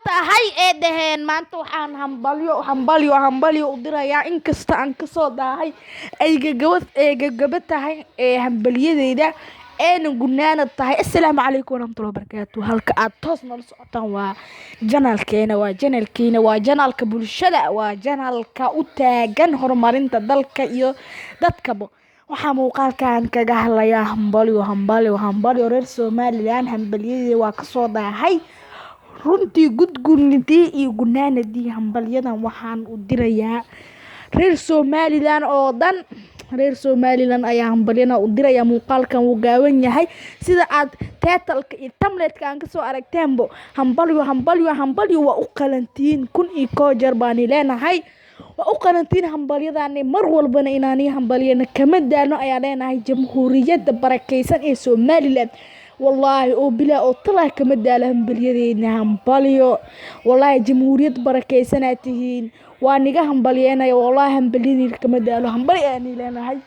tahay ee dhaheen maanta waxaan hambalyo u dirayaa inkasta aan kasoo daahay ay gagaba tahay hambalyadeyda eena gunaanad tahay. Assalaamu calaykum waraxmatullahi wabarakaatu. Halka aad toos nala socotaan waa janaalkeena, waa janaalka bulshada, waa janaalka u taagan horumarinta dalka iyo dadkaba. Waxaa muuqaalkan kaga hadlayaa hambalyo reer Somaliland. Hambalyadeeda waa kasoo daahay runtii gudgurnidii iyo gunaanadii hambalyadan waxaan u dirayaa reer Somaliland oo dhan. reer Somaliland ayaa hambalyana u diraya. Muuqaalkan wuu gaaban yahay sida aad title-ka iyo thumbnail-ka aan kasoo aragteenbo. hambalyo waa u qalantiin kun iyo koo jeer baan leenahay. waa u qalantiin hambalyadan mar walbana inaani hambalyana kama daalno ayaa leenahay jamhuuriyadda barakeysan ee Somaliland. والله oo bila oo talaa kama daala hambalyadeena. hambalyo wallahi jamhuuriyad barakeysanaa tihiin waa niga hambalyeynaya. wallahi hambalyadeena kama daalo. hambalyo aan leenahay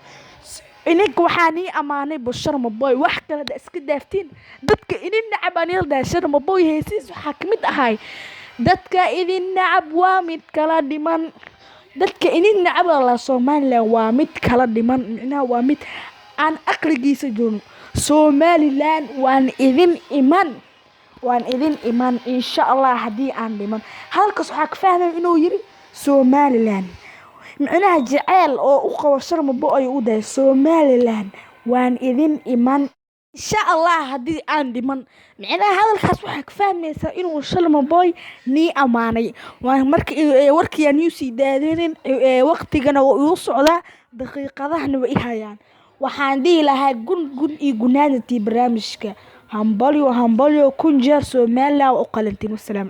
ininka waxaan amaanay Sharma Boy wax kale iska daaftiin dadka idin nacab aan Sharma Boy heesiis waxa kamid ahay dadka idin nacab waa mid kala dhiman. dadka idin nacab la Somaliland waa mid kala dhiman, micnaha waa mid aan aqligiisa joogin. Somaliland waan idin iman insha Allah hadii aan dhiman. halkaas waxa ka fahmay inuu yiri Somaliland micnaha jacayl oo u qabo Sharma Boy u dahay Somaliland waan idin iman insha Allah hadii aan dhiman. micnaha hadalkaas waxa ka fahmaysa inuu Sharma Boy ni amaanay. waan markii warkii aan sii daadinin waqtigana uu socdaa daqiiqadahana way hayaan. waxaan dhihi lahaa gun iyo gunaanadii barnaamijka hambalyo kun jeer Somaliland u qalantiin. Wasalaam.